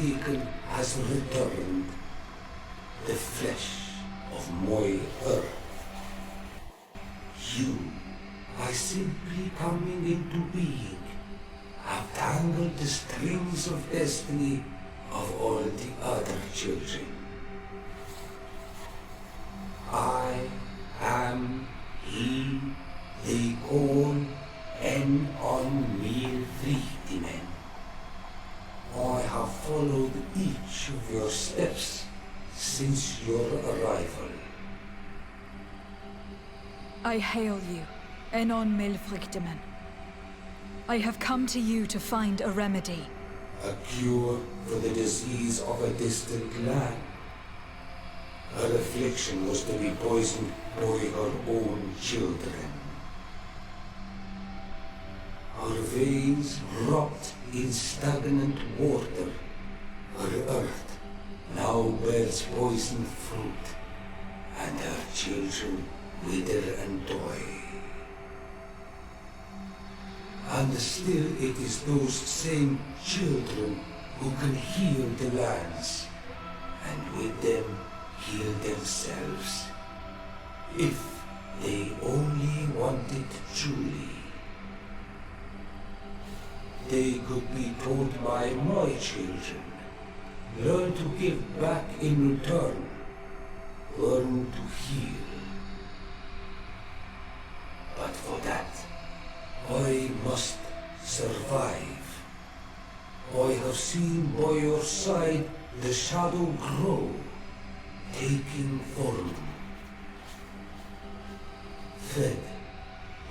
taken has returned, the flesh of my earth. You, by simply coming into being, have tangled the strings of destiny of all the other children. I am he they call en on me vrienden. I have followed each of your steps since your arrival. I hail you, Enon Milfrichteman. I have come to you to find a remedy. A cure for the disease of a distant land. Her affliction was to be poisoned by her own children. Her veins rot in stagnant water. Her earth now bears poisoned fruit, and her children wither and die. And still it is those same children who can heal the lands, and with them heal themselves, if they only want it truly. They could be taught by my children, learn to give back in return, learn to heal. But for that, I must survive. I have seen by your side the shadow grow, taking form. Fed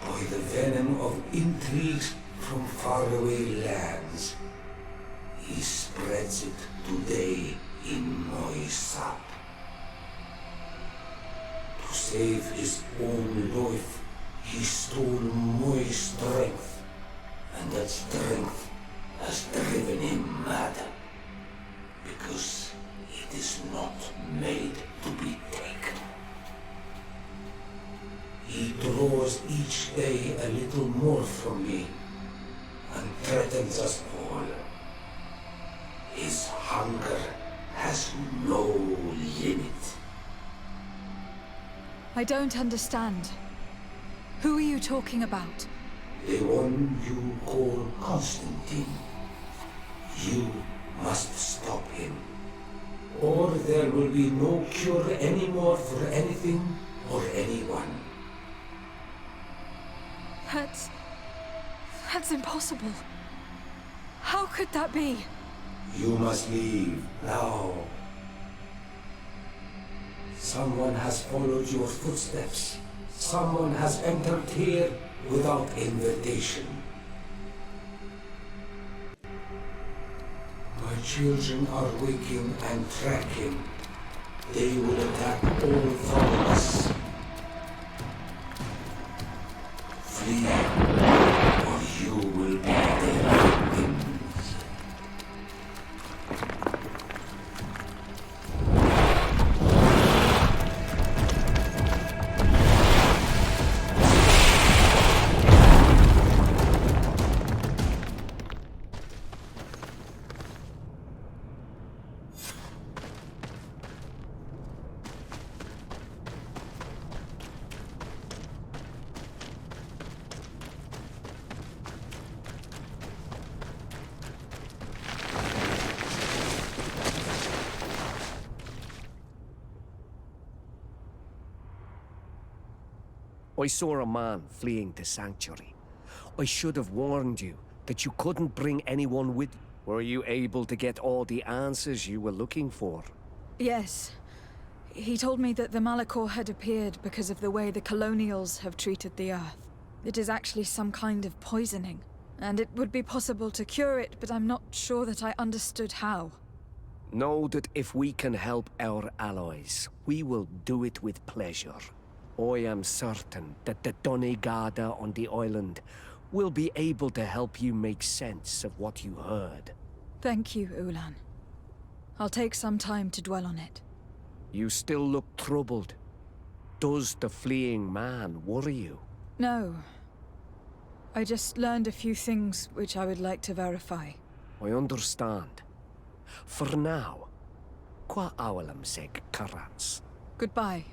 by the venom of intrigues from faraway lands, he spreads it today in my sap. To save his own life, he stole my strength, and that strength has driven him mad, because it is not made to be taken. He draws each day a little more from me, and threatens us all. His hunger has no limit. I don't understand. Who are you talking about? The one you call Constantine. You must stop him, or there will be no cure anymore for anything or anyone. That's impossible. How could that be? You must leave now. Someone has followed your footsteps. Someone has entered here without invitation. My children are waking and tracking. They will attack all followers. Flee, or you will be their victims. I saw a man fleeing the sanctuary. I should have warned you that you couldn't bring anyone with you. Were you able to get all the answers you were looking for? Yes. He told me that the Malachor had appeared because of the way the colonials have treated the Earth. It is actually some kind of poisoning, and it would be possible to cure it, but I'm not sure that I understood how. Know that if we can help our allies, we will do it with pleasure. I am certain that the Donegada on the island will be able to help you make sense of what you heard. Thank you, Ulan. I'll take some time to dwell on it. You still look troubled. Does the fleeing man worry you? No. I just learned a few things which I would like to verify. I understand. For now, qua awalam seg karans. Goodbye.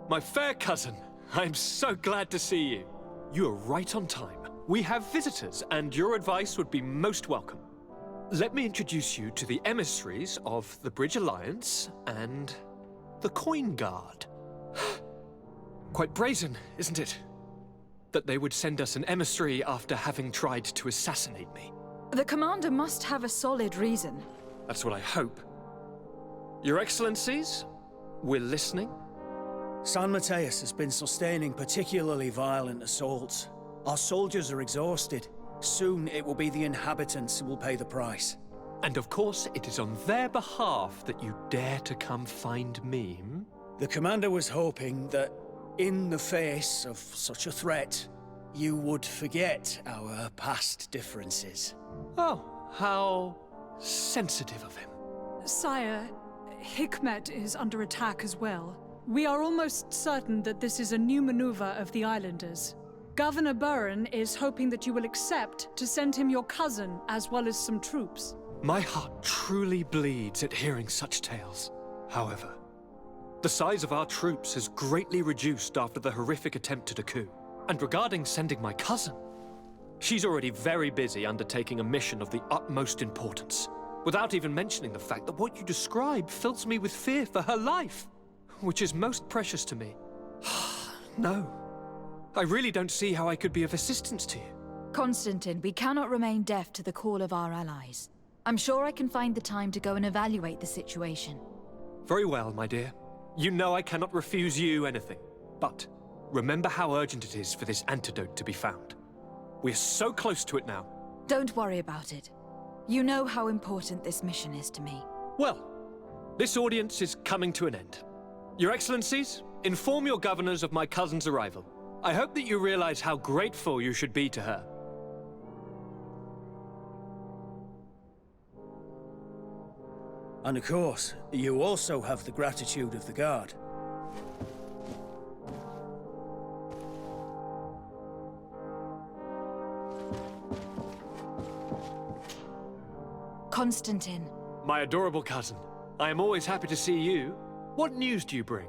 My fair cousin, I'm so glad to see you. You are right on time. We have visitors, and your advice would be most welcome. Let me introduce you to the emissaries of the Bridge Alliance and the Coin Guard. Quite brazen, isn't it? That they would send us an emissary after having tried to assassinate me. The commander must have a solid reason. That's what I hope. Your Excellencies, we're listening. San Mateus has been sustaining particularly violent assaults. Our soldiers are exhausted. Soon it will be the inhabitants who will pay the price. And of course, it is on their behalf that you dare to come find me, hmm? The commander was hoping that, in the face of such a threat, you would forget our past differences. Oh, how sensitive of him. Sire, Hikmet is under attack as well. We are almost certain that this is a new maneuver of the islanders. Governor Burren is hoping that you will accept to send him your cousin as well as some troops. My heart truly bleeds at hearing such tales. However, the size of our troops has greatly reduced after the horrific attempt at a coup. And regarding sending my cousin, she's already very busy undertaking a mission of the utmost importance, without even mentioning the fact that what you describe fills me with fear for her life, which is most precious to me. No, I really don't see how I could be of assistance to you. Constantine, we cannot remain deaf to the call of our allies. I'm sure I can find the time to go and evaluate the situation. Very well, my dear. You know I cannot refuse you anything. But remember how urgent it is for this antidote to be found. We're so close to it now. Don't worry about it. You know how important this mission is to me. Well, this audience is coming to an end. Your Excellencies, inform your governors of my cousin's arrival. I hope that you realize how grateful you should be to her. And of course, you also have the gratitude of the Guard. Constantine. My adorable cousin, I am always happy to see you. What news do you bring?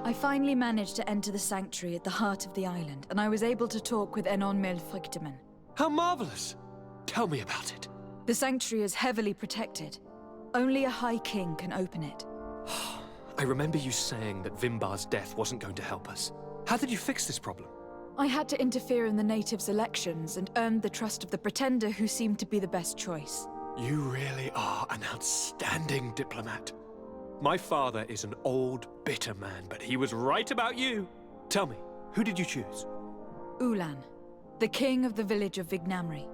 I finally managed to enter the sanctuary at the heart of the island, and I was able to talk with Enon Melfrichteman. How marvelous! Tell me about it. The sanctuary is heavily protected. Only a High King can open it. I remember you saying that Vimbar's death wasn't going to help us. How did you fix this problem? I had to interfere in the natives' elections and earned the trust of the pretender who seemed to be the best choice. You really are an outstanding diplomat. My father is an old, bitter man, but he was right about you. Tell me, who did you choose? Ulan, the king of the village of Vignamri.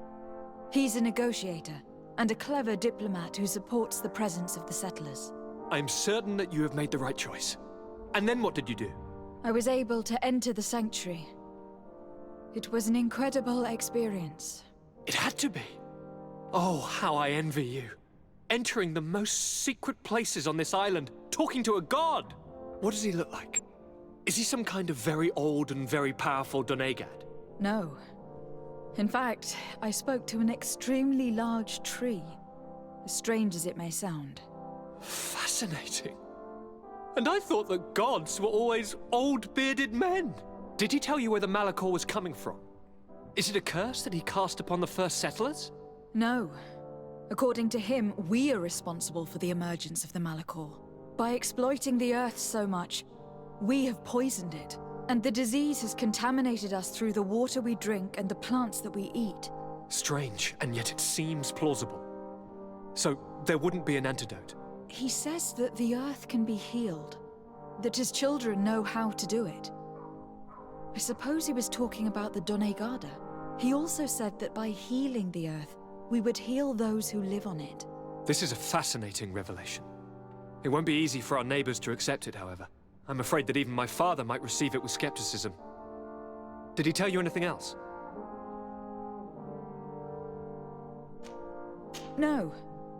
He's a negotiator and a clever diplomat who supports the presence of the settlers. I'm certain that you have made the right choice. And then what did you do? I was able to enter the sanctuary. It was an incredible experience. It had to be. Oh, how I envy you. Entering the most secret places on this island, talking to a god. What does he look like? Is he some kind of very old and very powerful Donegad? No. In fact, I spoke to an extremely large tree, as strange as it may sound. Fascinating. And I thought that gods were always old, bearded men. Did he tell you where the Malachor was coming from? Is it a curse that he cast upon the first settlers? No. According to him, we are responsible for the emergence of the Malachor. By exploiting the Earth so much, we have poisoned it. And the disease has contaminated us through the water we drink and the plants that we eat. Strange, and yet it seems plausible. So, there wouldn't be an antidote? He says that the Earth can be healed. That his children know how to do it. I suppose he was talking about the Donegada. He also said that by healing the Earth, we would heal those who live on it. This is a fascinating revelation. It won't be easy for our neighbors to accept it, however. I'm afraid that even my father might receive it with skepticism. Did he tell you anything else? No,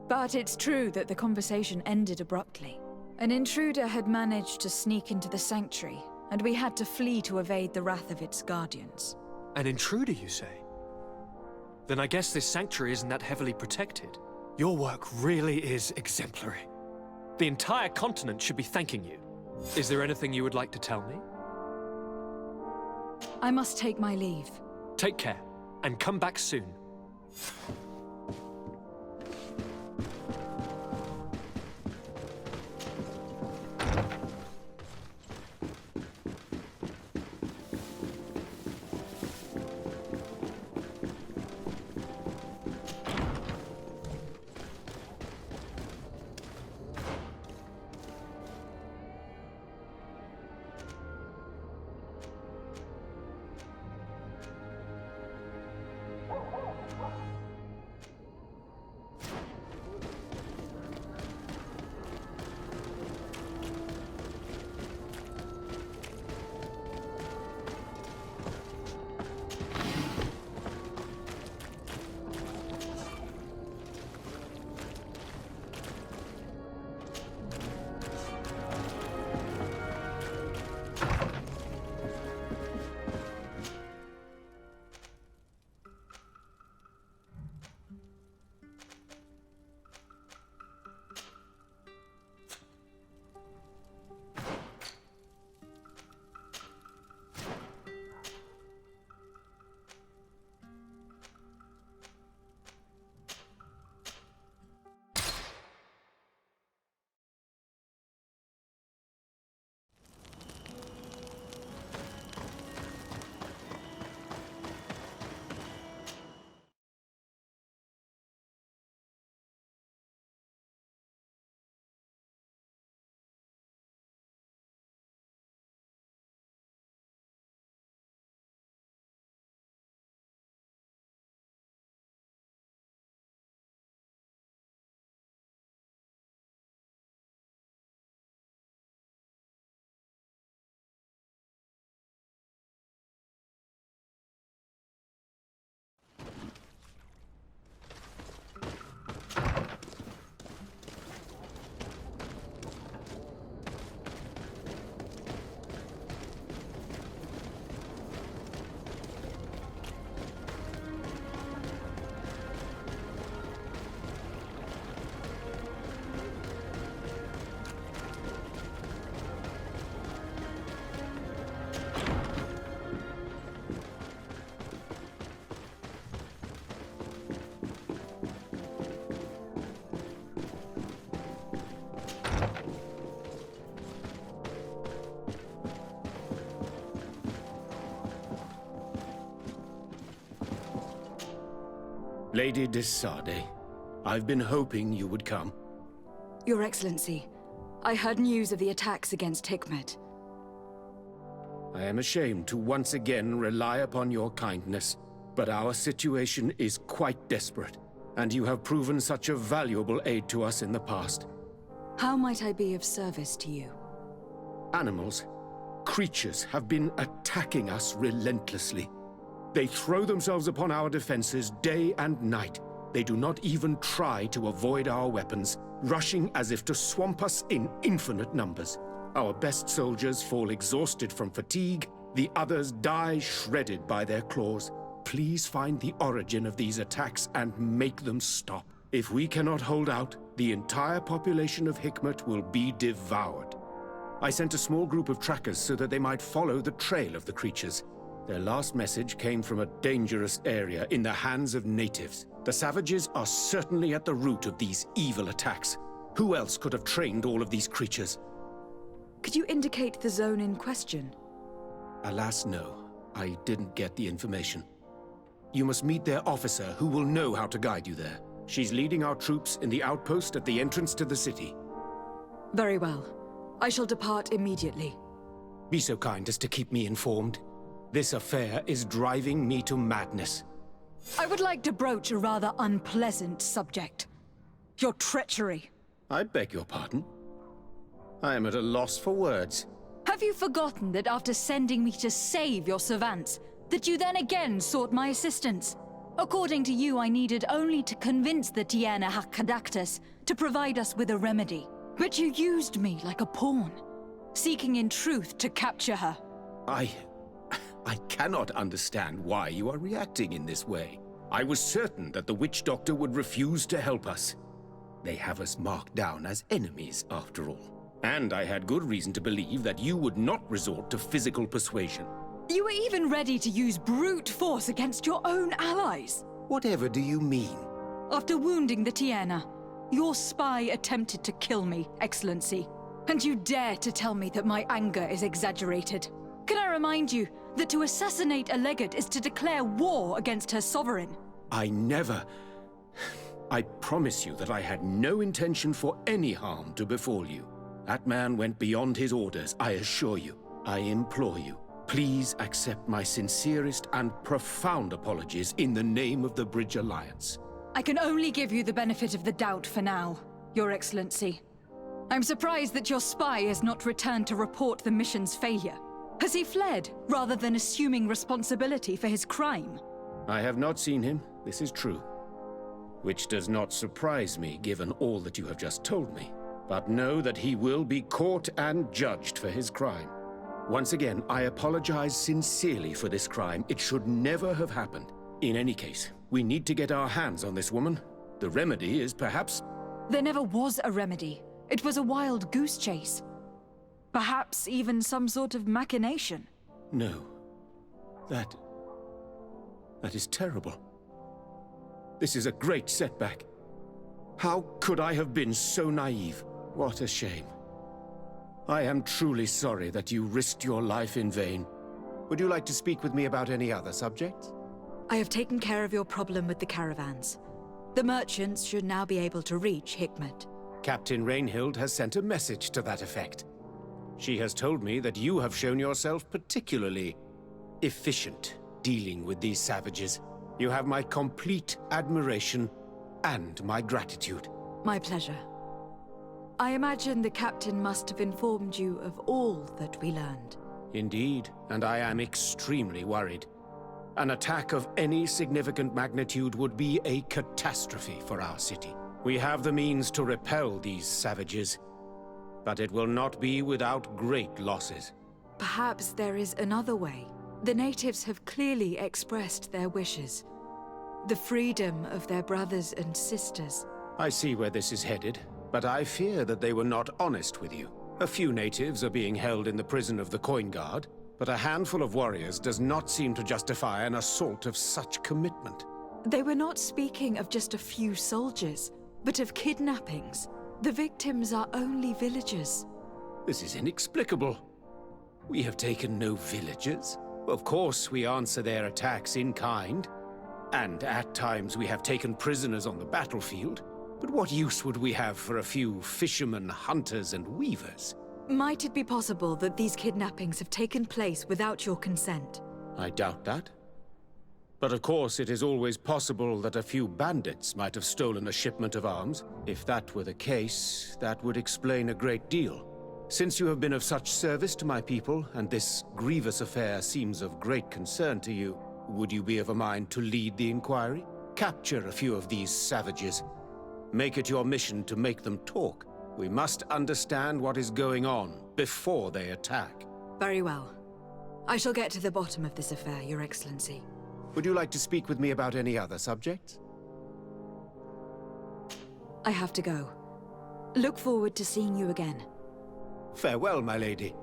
but it's true that the conversation ended abruptly. An intruder had managed to sneak into the sanctuary, and we had to flee to evade the wrath of its guardians. An intruder, you say? Then I guess this sanctuary isn't that heavily protected. Your work really is exemplary. The entire continent should be thanking you. Is there anything you would like to tell me? I must take my leave. Take care, and come back soon. Lady de Sade, I've been hoping you would come. Your Excellency, I heard news of the attacks against Hikmet. I am ashamed to once again rely upon your kindness, but our situation is quite desperate, and you have proven such a valuable aid to us in the past. How might I be of service to you? Animals, creatures have been attacking us relentlessly. They throw themselves upon our defenses day and night. They do not even try to avoid our weapons, rushing as if to swamp us in infinite numbers. Our best soldiers fall exhausted from fatigue, the others die shredded by their claws. Please find the origin of these attacks and make them stop. If we cannot hold out, the entire population of Hikmet will be devoured. I sent a small group of trackers so that they might follow the trail of the creatures. Their last message came from a dangerous area in the hands of natives. The savages are certainly at the root of these evil attacks. Who else could have trained all of these creatures? Could you indicate the zone in question? Alas, no. I didn't get the information. You must meet their officer, who will know how to guide you there. She's leading our troops in the outpost at the entrance to the city. Very well. I shall depart immediately. Be so kind as to keep me informed. This affair is driving me to madness. I would like to broach a rather unpleasant subject. Your treachery. I beg your pardon? I am at a loss for words. Have you forgotten that after sending me to save your savants, that you then again sought my assistance? According to you, I needed only to convince the Tiana Hakkadaktus to provide us with a remedy. But you used me like a pawn, seeking in truth to capture her. I cannot understand why you are reacting in this way. I was certain that the witch doctor would refuse to help us. They have us marked down as enemies, after all. And I had good reason to believe that you would not resort to physical persuasion. You were even ready to use brute force against your own allies. Whatever do you mean? After wounding the Tiana, your spy attempted to kill me, Excellency. And you dare to tell me that my anger is exaggerated. Can I remind you that to assassinate a legate is to declare war against her sovereign? I never... I promise you that I had no intention for any harm to befall you. That man went beyond his orders, I assure you. I implore you, please accept my sincerest and profound apologies in the name of the Bridge Alliance. I can only give you the benefit of the doubt for now, Your Excellency. I'm surprised that your spy has not returned to report the mission's failure. Has he fled, rather than assuming responsibility for his crime? I have not seen him, this is true. Which does not surprise me, given all that you have just told me. But know that he will be caught and judged for his crime. Once again, I apologize sincerely for this crime. It should never have happened. In any case, we need to get our hands on this woman. The remedy is perhaps... There never was a remedy. It was a wild goose chase. Perhaps even some sort of machination. No. That is terrible. This is a great setback. How could I have been so naive? What a shame. I am truly sorry that you risked your life in vain. Would you like to speak with me about any other subjects? I have taken care of your problem with the caravans. The merchants should now be able to reach Hikmet. Captain Rainhild has sent a message to that effect. She has told me that you have shown yourself particularly efficient dealing with these savages. You have my complete admiration and my gratitude. My pleasure. I imagine the captain must have informed you of all that we learned. Indeed, and I am extremely worried. An attack of any significant magnitude would be a catastrophe for our city. We have the means to repel these savages, but it will not be without great losses. Perhaps there is another way. The natives have clearly expressed their wishes. The freedom of their brothers and sisters. I see where this is headed, but I fear that they were not honest with you. A few natives are being held in the prison of the Coin Guard, but a handful of warriors does not seem to justify an assault of such commitment. They were not speaking of just a few soldiers, but of kidnappings. The victims are only villagers. This is inexplicable. We have taken no villagers. Of course, we answer their attacks in kind. And at times we have taken prisoners on the battlefield. But what use would we have for a few fishermen, hunters, and weavers? Might it be possible that these kidnappings have taken place without your consent? I doubt that. But of course, it is always possible that a few bandits might have stolen a shipment of arms. If that were the case, that would explain a great deal. Since you have been of such service to my people, and this grievous affair seems of great concern to you, would you be of a mind to lead the inquiry? Capture a few of these savages. Make it your mission to make them talk. We must understand what is going on before they attack. Very well. I shall get to the bottom of this affair, Your Excellency. Would you like to speak with me about any other subjects? I have to go. Look forward to seeing you again. Farewell, my lady.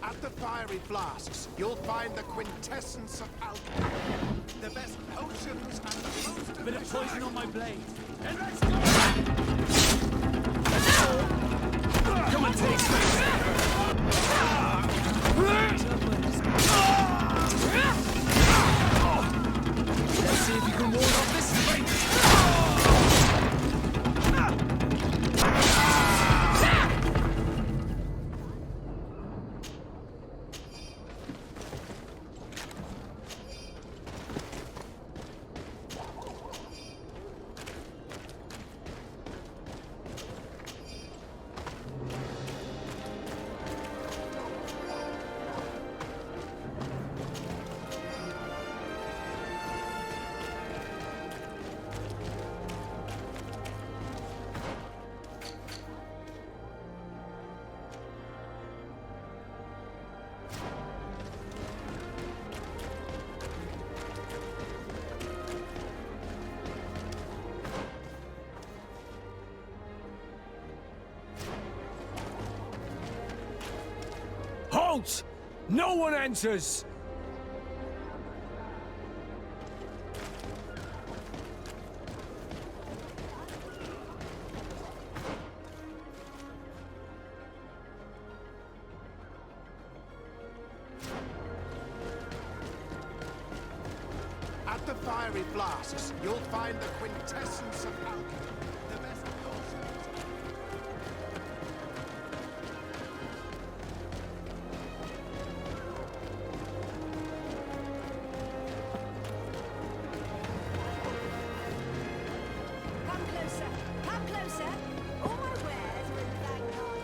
At the fiery flasks, you'll find the quintessence of alchemy. The best potions and the most... Bit of poison on my blade. And let's go! Come and take this! Let's see if you can ward off this fight! Halt! No one enters! At the fiery flasks, you'll find the quintessence of alchemy. The best potions... Come closer. Come closer. All my wares are in Bangkok.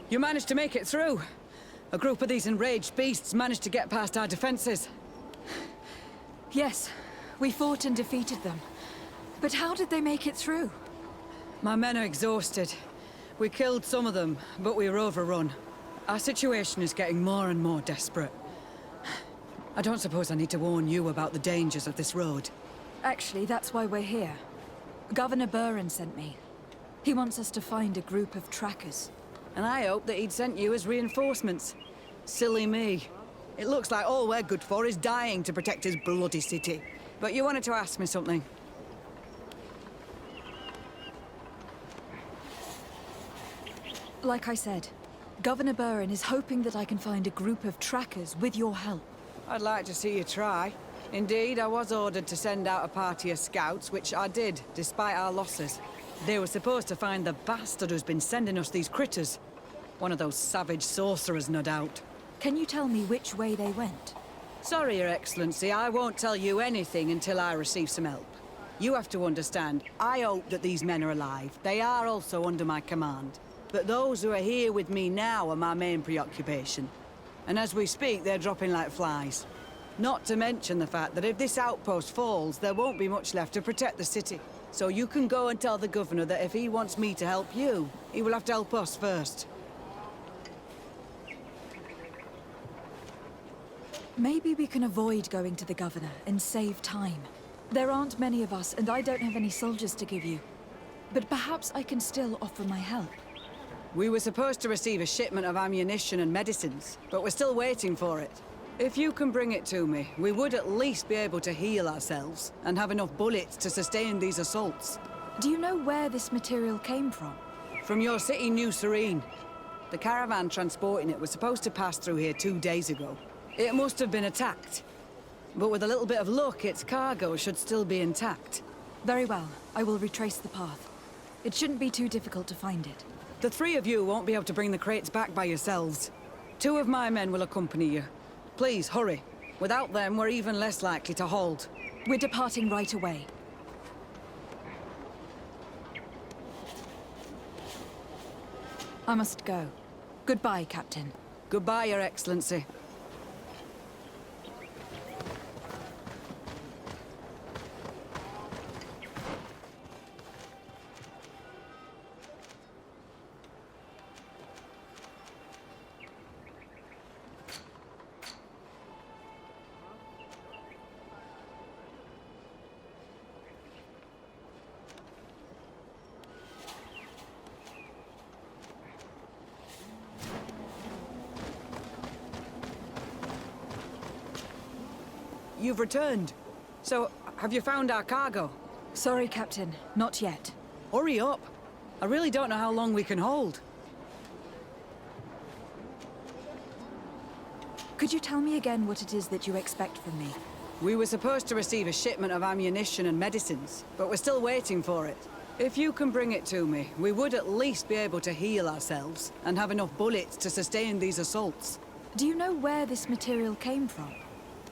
You managed to make it through. A group of these enraged beasts managed to get past our defenses. Yes, we fought and defeated them. But how did they make it through? My men are exhausted. We killed some of them, but we were overrun. Our situation is getting more and more desperate. I don't suppose I need to warn you about the dangers of this road. Actually, that's why we're here. Governor Buren sent me. He wants us to find a group of trackers. And I hope that he'd sent you as reinforcements. Silly me. It looks like all we're good for is dying to protect his bloody city. But you wanted to ask me something. Like I said, Governor Buren is hoping that I can find a group of trackers with your help. I'd like to see you try. Indeed, I was ordered to send out a party of scouts, which I did, despite our losses. They were supposed to find the bastard who's been sending us these critters. One of those savage sorcerers, no doubt. Can you tell me which way they went? Sorry, Your Excellency, I won't tell you anything until I receive some help. You have to understand, I hope that these men are alive. They are also under my command. But those who are here with me now are my main preoccupation. And as we speak, they're dropping like flies. Not to mention the fact that if this outpost falls, there won't be much left to protect the city. So you can go and tell the governor that if he wants me to help you, he will have to help us first. Maybe we can avoid going to the governor and save time. There aren't many of us, and I don't have any soldiers to give you. But perhaps I can still offer my help. We were supposed to receive a shipment of ammunition and medicines, but we're still waiting for it. If you can bring it to me, we would at least be able to heal ourselves and have enough bullets to sustain these assaults. Do you know where this material came from? From your city, New Serene. The caravan transporting it was supposed to pass through here 2 days ago. It must have been attacked. But with a little bit of luck, its cargo should still be intact. Very well. I will retrace the path. It shouldn't be too difficult to find it. The 3 of you won't be able to bring the crates back by yourselves. 2 of my men will accompany you. Please, hurry. Without them, we're even less likely to hold. We're departing right away. I must go. Goodbye, Captain. Goodbye, Your Excellency. You've returned. So, have you found our cargo? Sorry, Captain. Not yet. Hurry up. I really don't know how long we can hold. Could you tell me again what it is that you expect from me? We were supposed to receive a shipment of ammunition and medicines, but we're still waiting for it. If you can bring it to me, we would at least be able to heal ourselves and have enough bullets to sustain these assaults. Do you know where this material came from?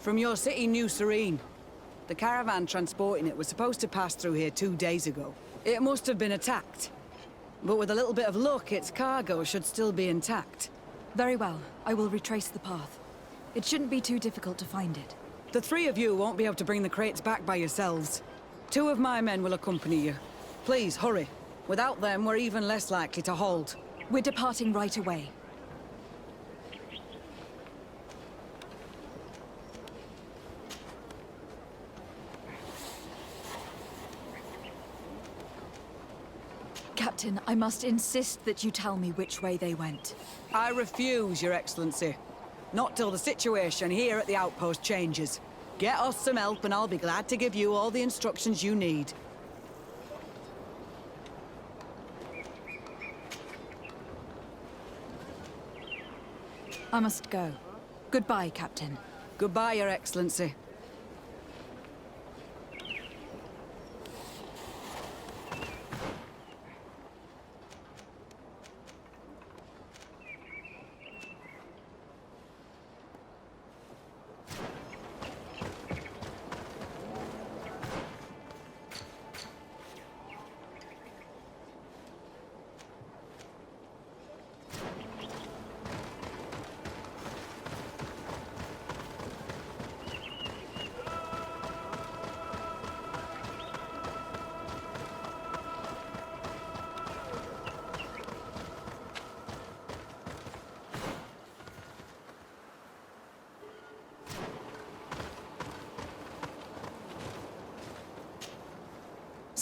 From your city, New Serene. The caravan transporting it was supposed to pass through here 2 days ago. It must have been attacked. But with a little bit of luck, its cargo should still be intact. Very well. I will retrace the path. It shouldn't be too difficult to find it. The 3 of you won't be able to bring the crates back by yourselves. 2 of my men will accompany you. Please, hurry. Without them, we're even less likely to hold. We're departing right away. Captain, I must insist that you tell me which way they went. I refuse, Your Excellency. Not till the situation here at the outpost changes. Get us some help and I'll be glad to give you all the instructions you need. I must go. Goodbye, Captain. Goodbye, Your Excellency.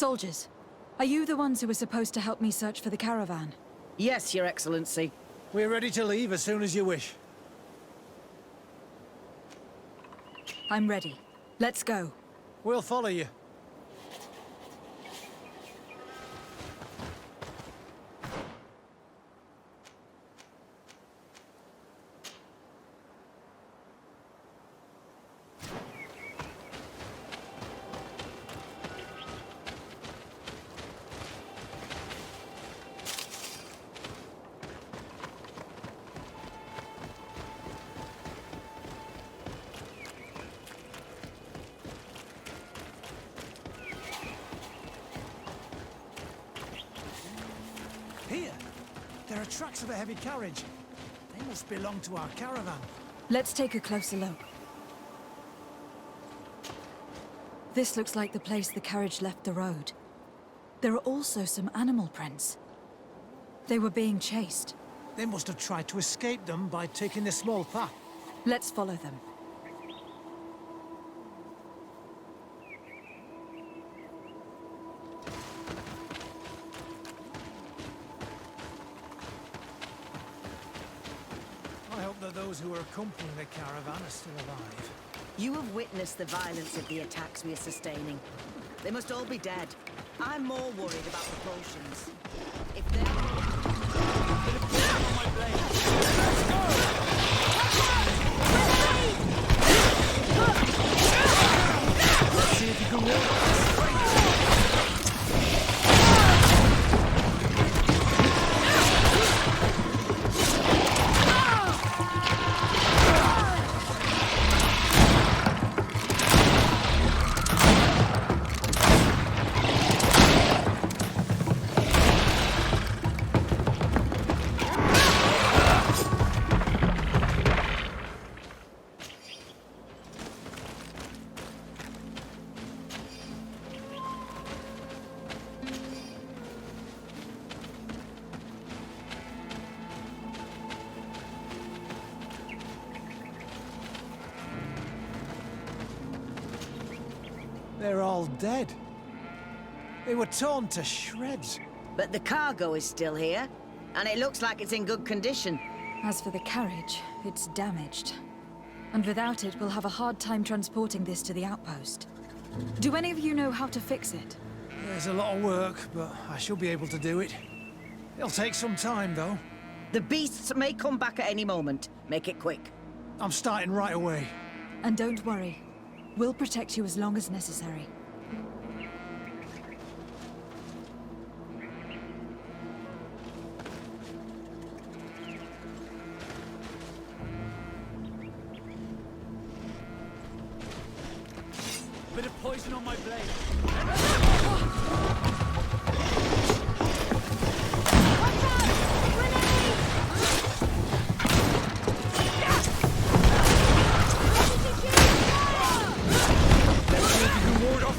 Soldiers, are you the ones who were supposed to help me search for the caravan? Yes, Your Excellency. We're ready to leave as soon as you wish. I'm ready. Let's go. We'll follow you. Here! There are tracks of a heavy carriage. They must belong to our caravan. Let's take a closer look. This looks like the place the carriage left the road. There are also some animal prints. They were being chased. They must have tried to escape them by taking the small path. Let's follow them. I hope that those who are accompanying the caravan are still alive. You have witnessed the violence of the attacks we are sustaining. They must all be dead. I'm more worried about the potions. If Let's see if you can walk this. They're all dead. They were torn to shreds. But the cargo is still here, and it looks like it's in good condition. As for the carriage, it's damaged. And without it, we'll have a hard time transporting this to the outpost. Do any of you know how to fix it? There's a lot of work, but I should be able to do it. It'll take some time, though. The beasts may come back at any moment. Make it quick. I'm starting right away. And don't worry. We'll protect you as long as necessary. Bit of poison on my blade.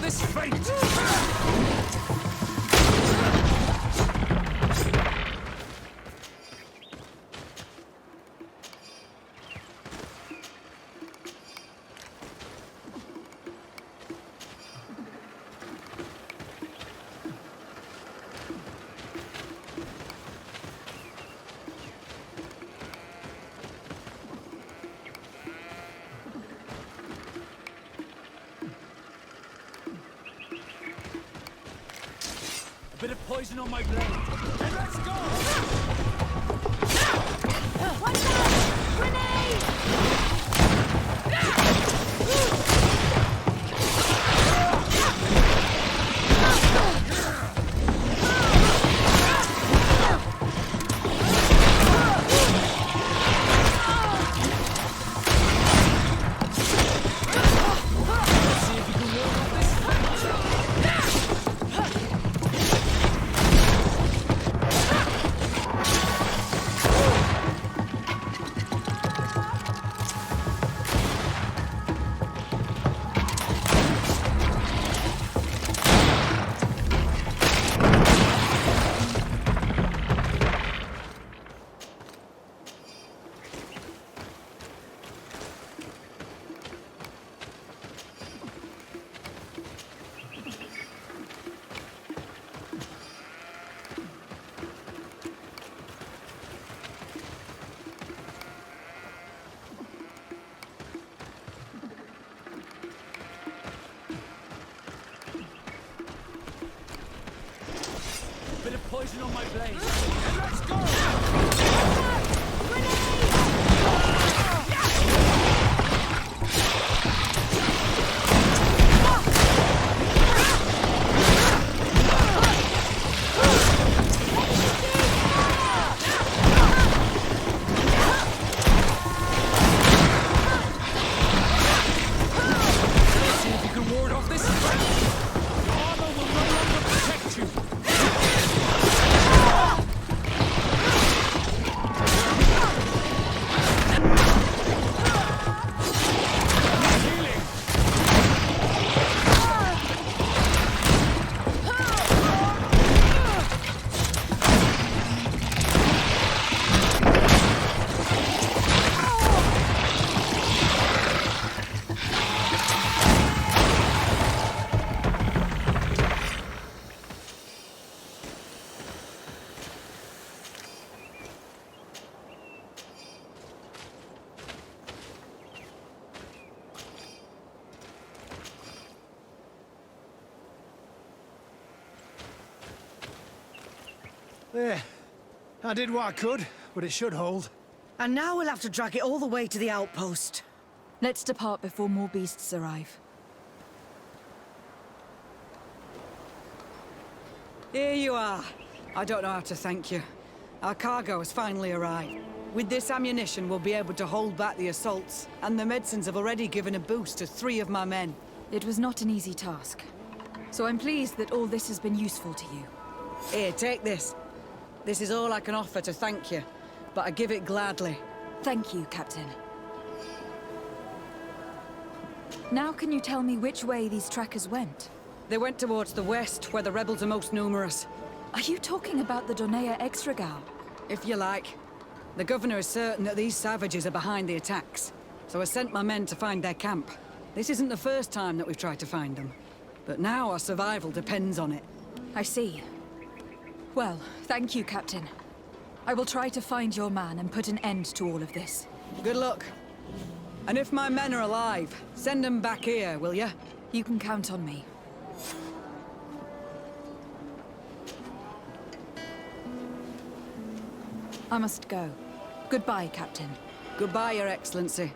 This fate! Bit of poison on my blade. Then let's go! Watch out! Grenade! poison on my blade. Let's go! See if you can ward off this. Your armor will no longer protect you. There. I did what I could, but it should hold. And now we'll have to drag it all the way to the outpost. Let's depart before more beasts arrive. Here you are. I don't know how to thank you. Our cargo has finally arrived. With this ammunition, we'll be able to hold back the assaults, and the medicines have already given a boost to 3 of my men. It was not an easy task. So I'm pleased that all this has been useful to you. Here, take this. This is all I can offer to thank you, but I give it gladly. Thank you, Captain. Now can you tell me which way these trackers went? They went towards the west, where the rebels are most numerous. Are you talking about the Donea Exregao? If you like. The governor is certain that these savages are behind the attacks, so I sent my men to find their camp. This isn't the first time that we've tried to find them, but now our survival depends on it. I see. Well, thank you, Captain. I will try to find your man and put an end to all of this. Good luck. And if my men are alive, send them back here, will you? You can count on me. I must go. Goodbye, Captain. Goodbye, Your Excellency.